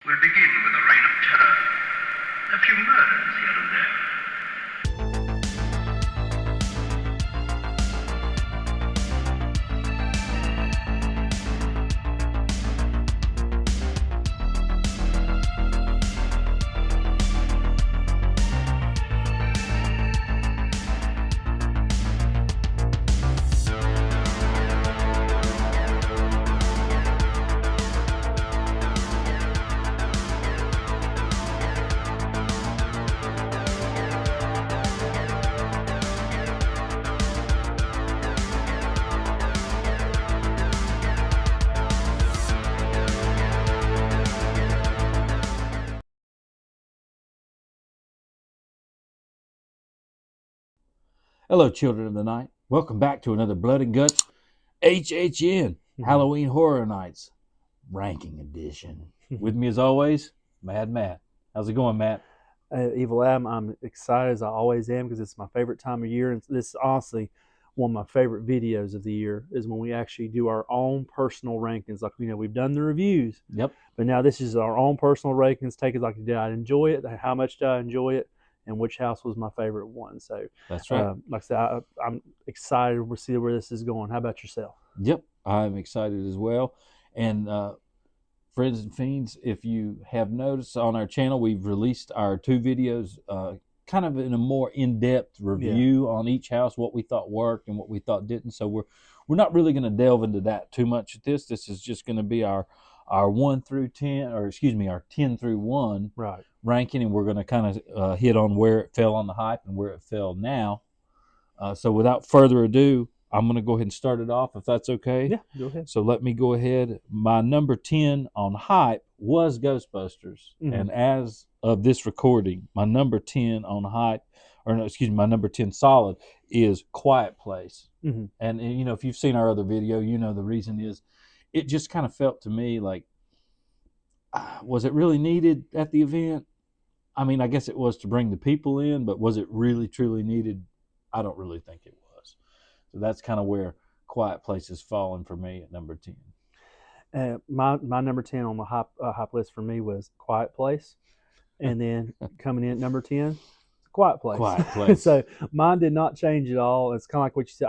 We'll begin with a reign of terror. A few murders here and there. Hello, children of the night. Welcome back to another Blood and Guts HHN Halloween Horror Nights Ranking Edition. With me, as always, Mad Matt. How's it going, Matt? Evil Adam, I'm excited as I always am because it's my favorite time of year, and this is honestly one of my favorite videos of the year is when we actually do our own personal rankings. Like, we've done the reviews, Yep. but now this is our own personal rankings. Take it like, did I enjoy it? How much did I enjoy it? And which house was my favorite one? So that's right. Like I said, I'm excited to see where this is going. How about yourself? Yep, I'm excited as well. And friends and fiends, if you have noticed on our channel, we've released our 2 videos kind of in a more in-depth review on each house, what we thought worked and what we thought didn't. So we're not really going to delve into that too much at this. This is just going to be our 1 through 10, or excuse me, our 10 through 1 ranking, and we're going to kind of hit on where it fell on the hype and where it fell now. So without further ado, I'm going to go ahead and start it off, if that's okay. Yeah, go ahead. So let me go ahead. My number 10 on hype was Ghostbusters. Mm-hmm. And as of this recording, my number 10 on hype, or no, excuse me, my number 10 solid is Quiet Place. Mm-hmm. And, you know, if you've seen our other video, you know the reason is it just kind of felt to me like, was it really needed at the event? I mean, I guess it was to bring the people in, but was it really, truly needed? I don't really think it was. So that's kind of where Quiet Place has fallen for me at number 10. My number 10 on the hype list for me was Quiet Place. And then coming in at number 10, Quiet Place. Quiet Place. So mine did not change at all. It's kind of like what you said.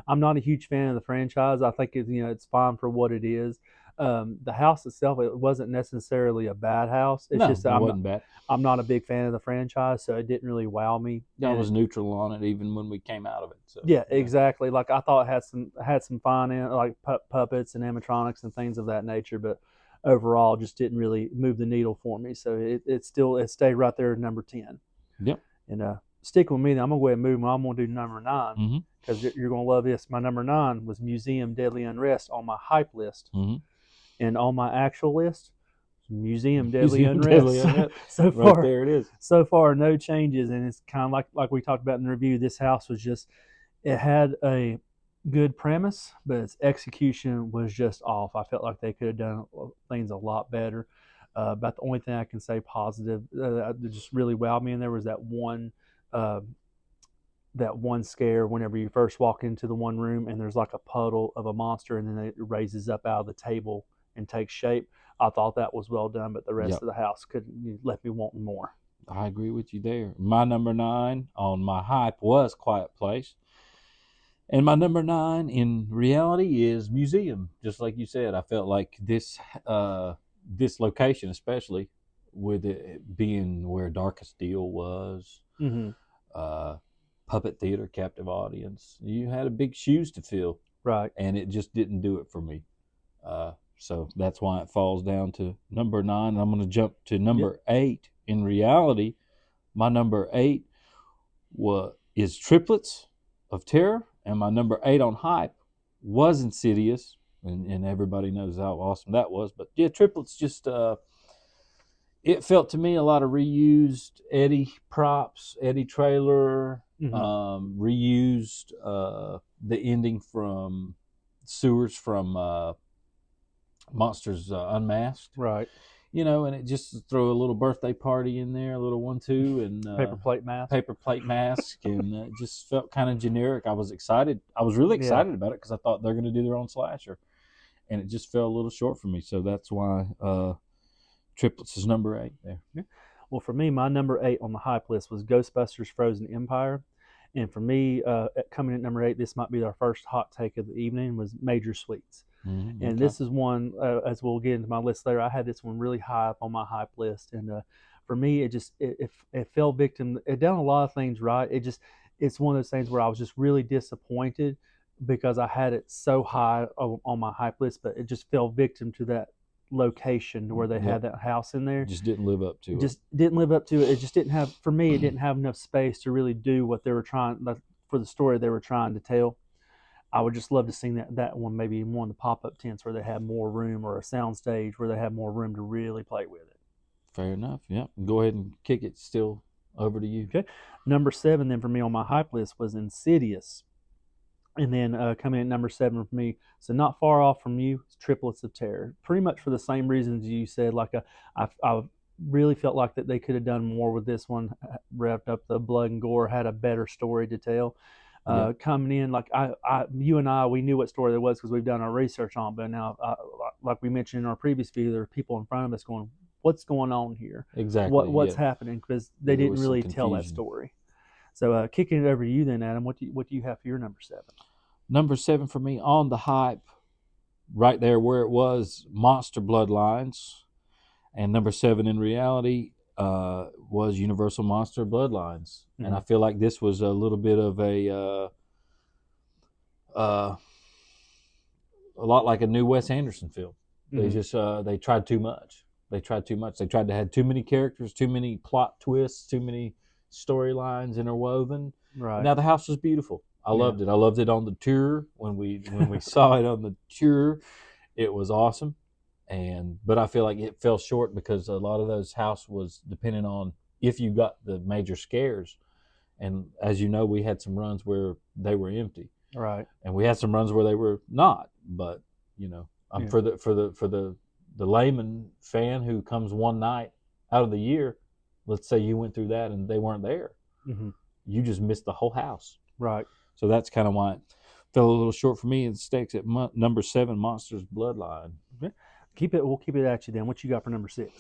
I'm not a huge fan of the franchise. I think it's fine for what it is. The house itself, it wasn't necessarily a bad house. It's just that wasn't bad. I'm not a big fan of the franchise, so it didn't really wow me. I was neutral on it even when we came out of it. So yeah, exactly. Like, I thought it had some fun in it, like puppets and animatronics and things of that nature, but overall just didn't really move the needle for me. So it stayed right there at number 10. Yep. And stick with me. I'm gonna go ahead and move. I'm gonna do number 9 because you're gonna love this. My number 9 was Museum Deadly Unrest on my hype list, and on my actual list, Museum Deadly Unrest. So far, right there it is. So far, no changes, and it's kind of like we talked about in the review. This house was just, it had a good premise, but its execution was just off. I felt like they could have done things a lot better. About the only thing I can say positive that just really wowed me in there was that one scare whenever you first walk into the one room and there's like a puddle of a monster and then it raises up out of the table and takes shape. I thought that was well done, but the rest of the house left me wanting more. I agree with you there. My number 9 on my hype was Quiet Place. And my number 9 in reality is Museum. Just like you said, I felt like this location, especially with it being where Darkest Deal was, Puppet Theater, Captive Audience, you had a big shoes to fill. Right. And it just didn't do it for me. So that's why it falls down to number 9. I'm going to jump to number 8. In reality, my number 8 is Triplets of Terror, and my number 8 on hype was Insidious, and everybody knows how awesome that was. But yeah, Triplets just it felt to me a lot of reused Eddie props, Eddie trailer, reused the ending from Sewers from Monsters Unmasked, right? You know, and it just throw a little birthday party in there, a little 1-2, and paper plate mask, and it just felt kind of generic. I was excited. I was really excited about it because I thought they're going to do their own slasher, and it just fell a little short for me. So that's why Triplets is number 8 there. Well, for me, my number 8 on the hype list was Ghostbusters Frozen Empire. And for me, coming at number 8, this might be our first hot take of the evening, was Major Suites. Mm-hmm. And this is one, as we'll get into my list later, I had this one really high up on my hype list. And for me, it fell victim. It done a lot of things right. It's one of those things where I was just really disappointed because I had it so high on my hype list, but it just fell victim to that location where they had that house in there. Just didn't live up to it. Just didn't live up to it. It just didn't have, for me, it didn't have enough space to really do what they were trying, for the story they were trying to tell. I would just love to see that one maybe in one of the pop-up tents where they have more room, or a sound stage where they have more room to really play with it. Fair enough. Yeah. Go ahead and kick it still over to you. Okay. Number 7 then for me on my hype list was Insidious. And then coming in at number 7 for me, so not far off from you, Triplets of Terror. Pretty much for the same reasons you said. Like I really felt like that they could have done more with this one, wrapped up the blood and gore, had a better story to tell. Coming in, like you and I, we knew what story there was because we've done our research on it. But now, like we mentioned in our previous video, there are people in front of us going, "What's going on here? Exactly. What's happening?" Because they didn't really tell that story. So kicking it over to you then, Adam, what do you have for your number 7? Number 7 for me on the hype, right there where it was, Monster Bloodlines. And number 7 in reality was Universal Monster Bloodlines. Mm-hmm. And I feel like this was a little bit of a lot like a new Wes Anderson film. Mm-hmm. They just they tried too much. They tried to have too many characters, too many plot twists, too many storylines interwoven. Right. Now the house was beautiful. I loved it. I loved it on the tour. When we saw it on the tour, it was awesome. But I feel like it fell short because a lot of those house was depending on if you got the major scares. And as you know, we had some runs where they were empty. Right. And we had some runs where they were not. But for the layman fan who comes one night out of the year, let's say you went through that and they weren't there. Mm-hmm. You just missed the whole house. Right. So that's kind of why it fell a little short for me. It stakes at number 7, Monsters Bloodline. Okay. We'll keep it at you then. What you got for number 6?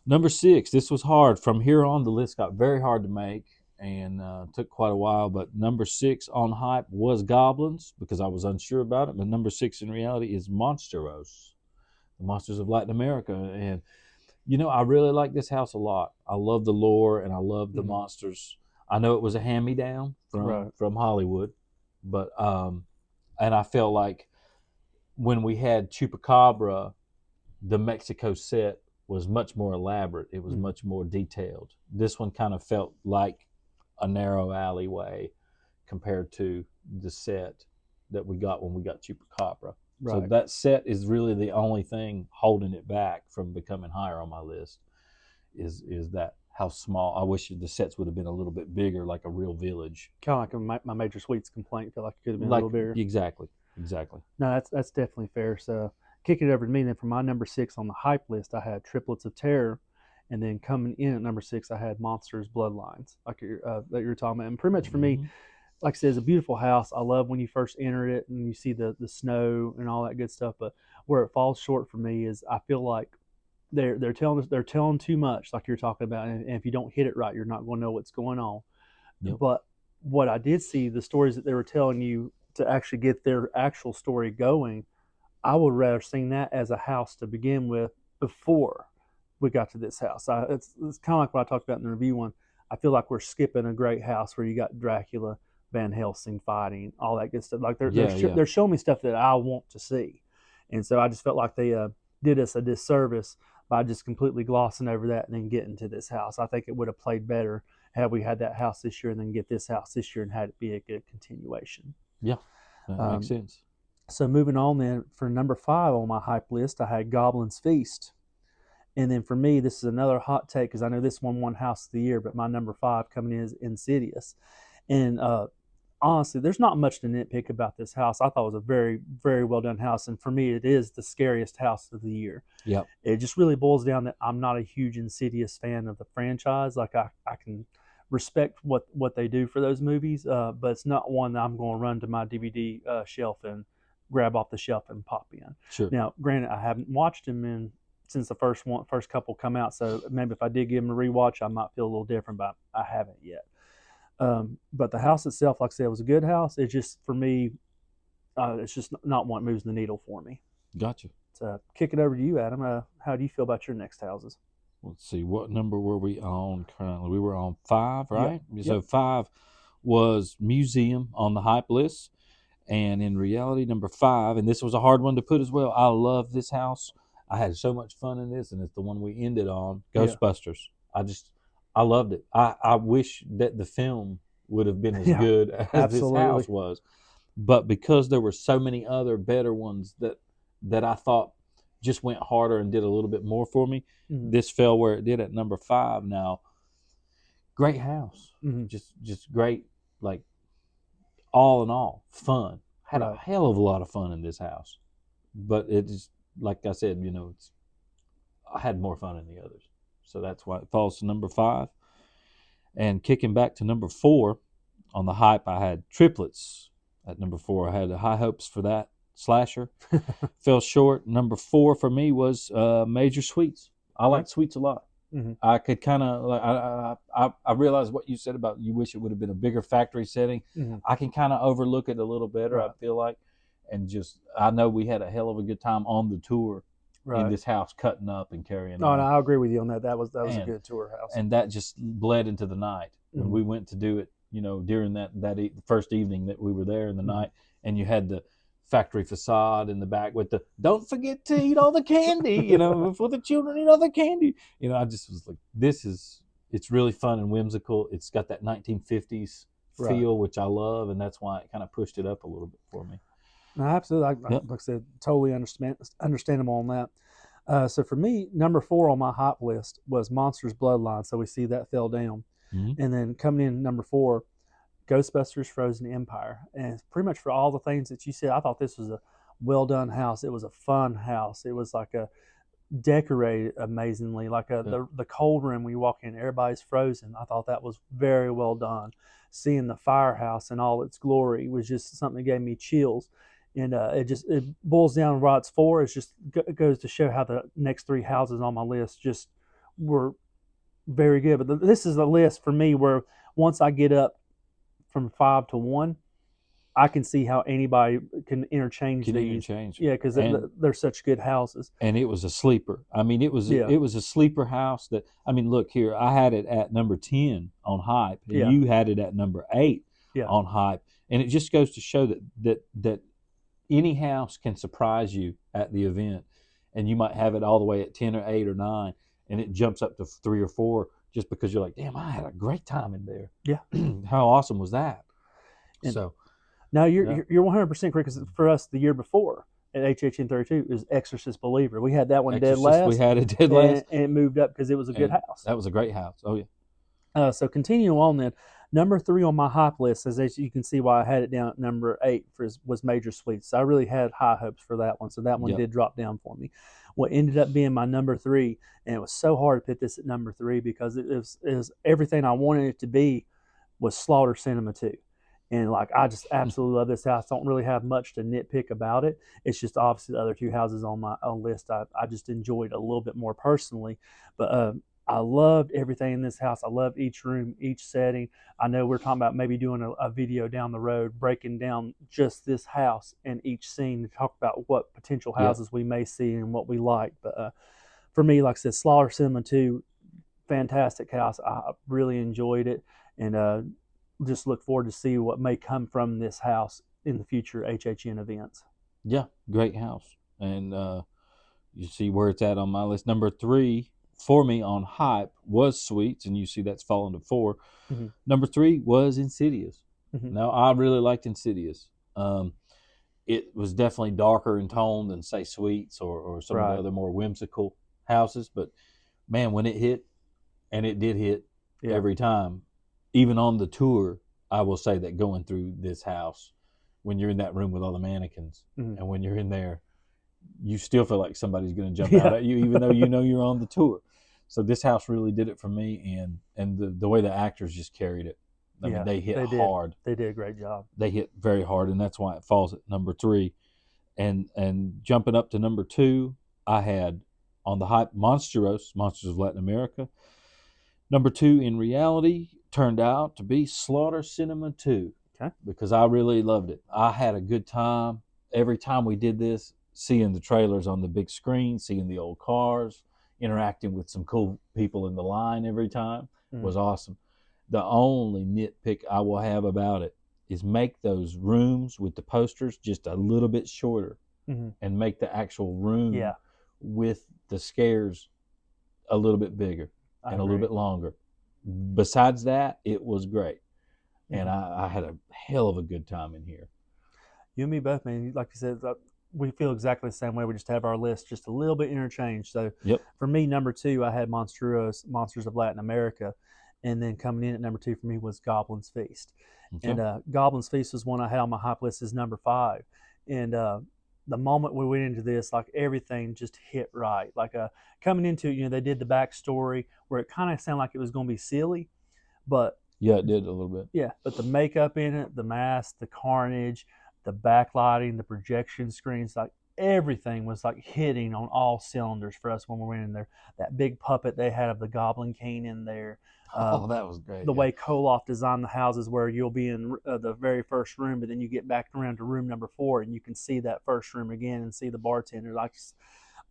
Number 6, this was hard. From here on, the list got very hard to make and took quite a while. But number 6 on hype was Goblins because I was unsure about it. But number 6 in reality is Monsteros, the Monsters of Latin America. And, I really like this house a lot. I love the lore and I love the monsters. I know it was a hand-me-down from Hollywood, but and I felt like when we had Chupacabra, the Mexico set was much more elaborate. It was much more detailed. This one kind of felt like a narrow alleyway compared to the set that we got when we got Chupacabra. Right. So that set is really the only thing holding it back from becoming higher on my list is that. How small. I wish the sets would have been a little bit bigger, like a real village. Kind of like my Major Suites complaint. Felt like it could have been a little bigger. Exactly. No, that's definitely fair. So kicking it over to me then, for my number 6 on the hype list, I had Triplets of Terror. And then coming in at number 6, I had Monsters Bloodlines, like that you were talking about. And pretty much for me, like I said, it's a beautiful house. I love when you first enter it and you see the snow and all that good stuff. But where it falls short for me is I feel like they're telling too much, like you're talking about, and if you don't hit it right, you're not going to know what's going on. Yep. But what I did see, the stories that they were telling you to actually get their actual story going, I would rather seen that as a house to begin with before we got to this house. It's kind of like what I talked about in the review one. I feel like we're skipping a great house where you got Dracula, Van Helsing fighting, all that good stuff. Like they're showing me stuff that I want to see, and so I just felt like they did us a disservice by just completely glossing over that and then getting to this house. I think it would have played better had we had that house this year and then get this house this year and had it be a good continuation. Yeah, that makes sense. So moving on then, for number 5 on my hype list, I had Goblin's Feast. And then for me, this is another hot take because I know this one won House of the Year, but my number 5 coming in is Insidious. And honestly, there's not much to nitpick about this house. I thought it was a very, very well done house. And for me, it is the scariest house of the year. Yep. It just really boils down that I'm not a huge Insidious fan of the franchise. Like I can respect what they do for those movies, but it's not one that I'm going to run to my DVD shelf and grab off the shelf and pop in. Sure. Now, granted, I haven't watched them in since the first couple come out. So maybe if I did give them a rewatch, I might feel a little different, but I haven't yet. But the house itself, like I said, was a good house. It's just for me, it's just not one that moves the needle for me. Gotcha. So kick it over to you, Adam. How do you feel about your next houses? Let's see, what number were we on currently? We were on 5, right? Yep. So 5 was Museum on the hype list. And in reality, number 5, and this was a hard one to put as well. I love this house. I had so much fun in this, and it's the one we ended on, Ghostbusters. I loved it. I wish that the film would have been as good as this house was. But because there were so many other better ones that I thought just went harder and did a little bit more for me, this fell where it did at number 5. Now, great house. Just great, like, all in all, fun. Had a hell of a lot of fun in this house. But it just, like I said, I had more fun in the others. So that's why it falls to number 5. And kicking back to number 4, on the hype, I had Triplets at number 4. I had high hopes for that slasher. Fell short. Number 4 for me was Major Suites. I like Suites a lot. I could kind of, like, I realized what you said about you wish it would have been a bigger factory setting. I can kind of overlook it a little better, I feel like. And just, I know we had a hell of a good time on the tour in this house, cutting up and carrying on. No, I agree with you on that. That was a good tour house. And that just bled into the night. When we went to do it, during that first evening that we were there in the night, and you had the factory facade in the back with the "Don't forget to eat all the candy," before the children eat all the candy. I just was like, it's really fun and whimsical. It's got that 1950s feel, which I love, and that's why it kind of pushed it up a little bit for me. No, absolutely. Like I said, totally understandable on that. So for me, number 4 on my hot list was Monsters Bloodline. So we see that fell down. And then coming in number 4, Ghostbusters Frozen Empire. And pretty much for all the things that you said, I thought this was a well done house. It was a fun house. It was like a decorated amazingly, like the cold room when you walk in, everybody's frozen. I thought that was very well done. Seeing the firehouse in all its glory was just something that gave me chills. And it boils down to why it's 4. It goes to show how the next 3 houses on my list just were very good. But this is a list for me where once I get up from 5 to 1, I can see how anybody can interchange these. Yeah, because they're such good houses. And it was a sleeper. I mean, it was a sleeper house that, I mean, look here, I had it at number 10 on hype, and you had it at number 8 on hype. And it just goes to show that any house can surprise you at the event, and you might have it all the way at 10 or 8 or 9, and it jumps up to 3 or 4 just because you're like, damn, I had a great time in there. Yeah. How awesome was that? And now you're 100% correct, because for us the year before at HHN 32 is Exorcist Believer. We had that one dead last. We had it dead last. And it moved up because it was a good house. That was a great house. Oh, yeah. So continuing on then, number 3 on my hype list, as you can see why I had it down at number 8, was Major Suites. So I really had high hopes for that one. So that one did drop down for me. What ended up being my number 3, and it was so hard to put this at number 3 because it was everything I wanted it to be, was Slaughter Cinema 2. And like, I just absolutely love this house. Don't really have much to nitpick about it. It's just obviously the other 2 houses on my list I just enjoyed a little bit more personally. But I loved everything in this house. I loved each room, each setting. I know we're talking about maybe doing a video down the road, breaking down just this house and each scene to talk about what potential houses we may see and what we like. But for me, like I said, Slaughter Cinema 2, fantastic house. I really enjoyed it, and just look forward to see what may come from this house in the future HHN events. Yeah, great house. And you see where it's at on my list. Number 3 for me on hype was Suites, and you see that's fallen to 4. Number 3 was Insidious. Now, I really liked Insidious. It was definitely darker in tone than, say, Suites or some of the other more whimsical houses. But, man, when it hit, and it did hit every time, even on the tour, I will say that going through this house, when you're in that room with all the mannequins, and when you're in there, you still feel like somebody's going to jump out at you, even though you know you're on the tour. So this house really did it for me, and the way the actors just carried it. I mean, they hit hard. They did a great job. They hit very hard, and that's why it falls at number 3. And jumping up to number 2, I had on the hype, Monstros, Monsters of Latin America. Number 2 in reality turned out to be Slaughter Cinema 2. Okay. Because I really loved it. I had a good time every time we did this, seeing the trailers on the big screen, seeing the old cars, interacting with some cool people in the line every time was awesome. The only nitpick I will have about it is make those rooms with the posters just a little bit shorter and make the actual room with the scares a little bit bigger and a little bit longer. Besides that, it was great. And I had a hell of a good time in here. You and me both, man. Like you said, we feel exactly the same way. We just have our list just a little bit interchanged. So for me, number 2, I had Monsters of Latin America. And then coming in at number 2 for me was Goblin's Feast. Okay. And Goblin's Feast was one I had on my hype list as number 5. And the moment we went into this, like everything just hit right. Like coming into it, they did the backstory where it kind of sounded like it was going to be silly, but yeah, it did a little bit. Yeah, but the makeup in it, the mask, the carnage, the backlighting, the projection screens, like everything was like hitting on all cylinders for us when we went in there. That big puppet they had of the Goblin King in there. That was great. The way Koloff designed the houses where you'll be in the very first room, but then you get back around to room number 4 and you can see that first room again and see the bartender. Like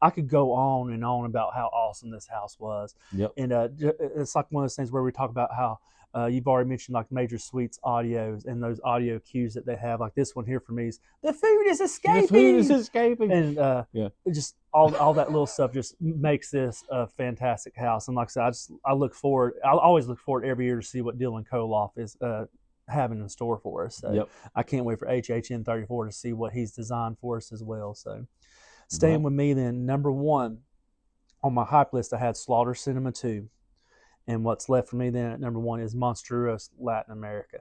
I could go on and on about how awesome this house was. Yep. And it's like one of those things where we talk about how you've already mentioned like Major Suites audios and those audio cues that they have. Like this one here for me is the food is escaping. The food is escaping. And just all that little stuff just makes this a fantastic house. And like I said, I always look forward every year to see what Dylan Koloff is having in store for us. So I can't wait for HHN 34 to see what he's designed for us as well. So staying with me then, number 1 on my hype list, I had Slaughter Cinema 2. And what's left for me then at number 1 is Monstros Latin America.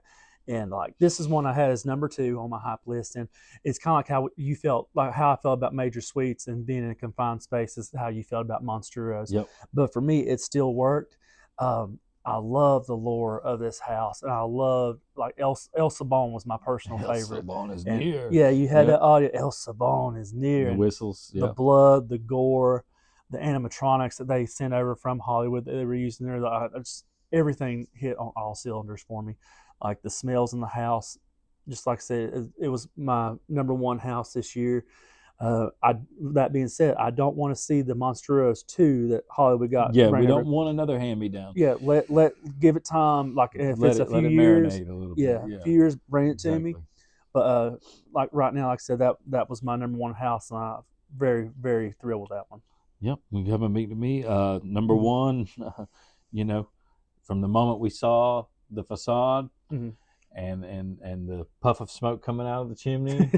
And like this is one I had as number 2 on my hype list. And it's kind of like how you felt, like how I felt about Major Suites and being in a confined space is how you felt about Monstros. Yep. But for me, it still worked. I love the lore of this house. And I love, like, El Sabon was my personal favorite. El Sabon is near. Yeah, you had that audio. El Sabon is near. The whistles. The blood, the gore, the animatronics that they sent over from Hollywood that they were using there. Just everything hit on all cylinders for me. Like the smells in the house, just like I said, it was my number 1 house this year. That being said, I don't want to see the Monstros 2 that Hollywood got. Yeah, we don't want another hand-me-down. Yeah, let give it time. Like if it's a few years, marinate a little bit. A few years, bring it to me. But like right now, like I said, that was my number 1 house, and I'm very, very thrilled with that one. Yep, we have a meet to me. Number 1, from the moment we saw the facade and the puff of smoke coming out of the chimney,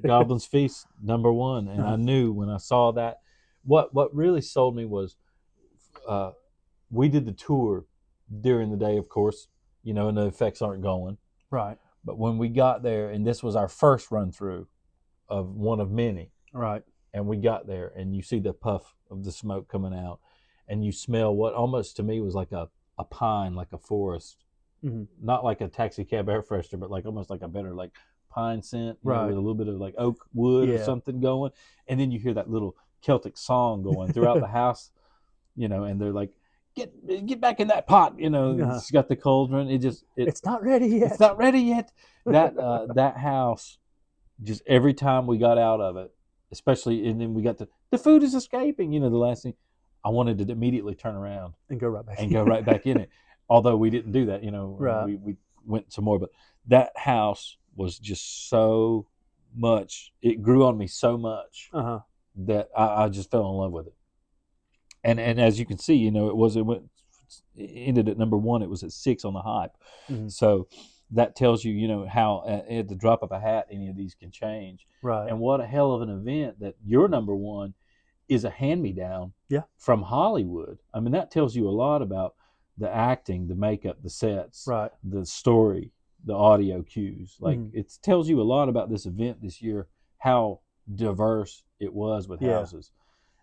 Goblin's Feast, number 1. And I knew when I saw that, what really sold me was we did the tour during the day, of course, and the effects aren't going. Right. But when we got there, and this was our first run through of one of many. Right. And we got there, and you see the puff of the smoke coming out, and you smell what almost to me was like a pine, like a forest, not like a taxi cab air freshener, but like almost like a better like pine scent, with a little bit of like oak wood or something going. And then you hear that little Celtic song going throughout the house, and they're like, get back in that pot, It's got the cauldron. It's not ready yet. It's not ready yet. That house, just every time we got out of it. Especially, and then we got the food is escaping. The last thing, I wanted to immediately turn around and go right back in it. Although we didn't do that, right. we went some more. But that house was just so much. It grew on me so much that I just fell in love with it. And as you can see, it ended at number 1. It was at 6 on the hype. So that tells you, how at the drop of a hat, any of these can change. Right. And what a hell of an event that your number 1 is a hand-me-down from Hollywood. I mean, that tells you a lot about the acting, the makeup, the sets, the story, the audio cues. Like, it tells you a lot about this event this year, how diverse it was with houses.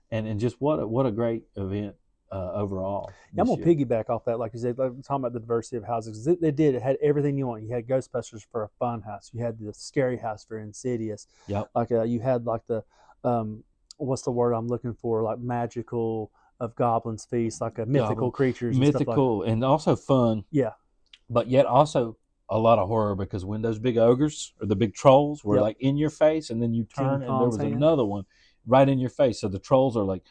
And just what a great event. Overall, I'm gonna piggyback off that, like you said, like, talking about the diversity of houses. It had everything you want. You had Ghostbusters for a fun house. You had the scary house for Insidious. Yep. Like you had like the what's the word I'm looking for? Like magical of Goblin's Feast, like a mythical Goblin- creatures, and stuff like mythical, and also fun. Yeah. But yet also a lot of horror, because when those big ogres or the big trolls were Yep. like in your face, and then you King turn and there Kong's was hand. another one right in your face. So the trolls are like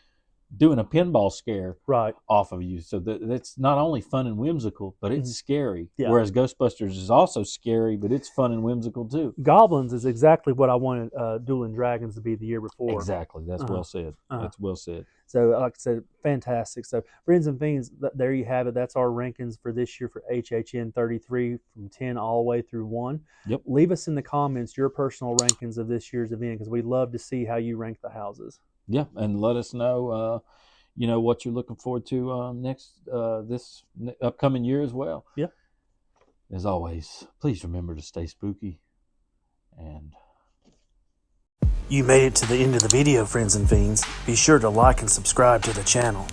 doing a pinball scare right. off of you. So that's not only fun and whimsical, but it's scary. Yeah. Whereas Ghostbusters is also scary, but it's fun and whimsical too. Goblins is exactly what I wanted Dueling Dragons to be the year before. Exactly. That's well said. That's well said. So, like I said, fantastic. So, Friends and Fiends, there you have it. That's our rankings for this year for HHN 33 from 10 all the way through 1. Yep. Leave us in the comments your personal rankings of this year's event, because we'd love to see how you rank the houses. Yeah, and let us know, what you're looking forward to this upcoming year as well. Yeah. As always, please remember to stay spooky. And You made it to the end of the video, Friends and Fiends. Be sure to like and subscribe to the channel.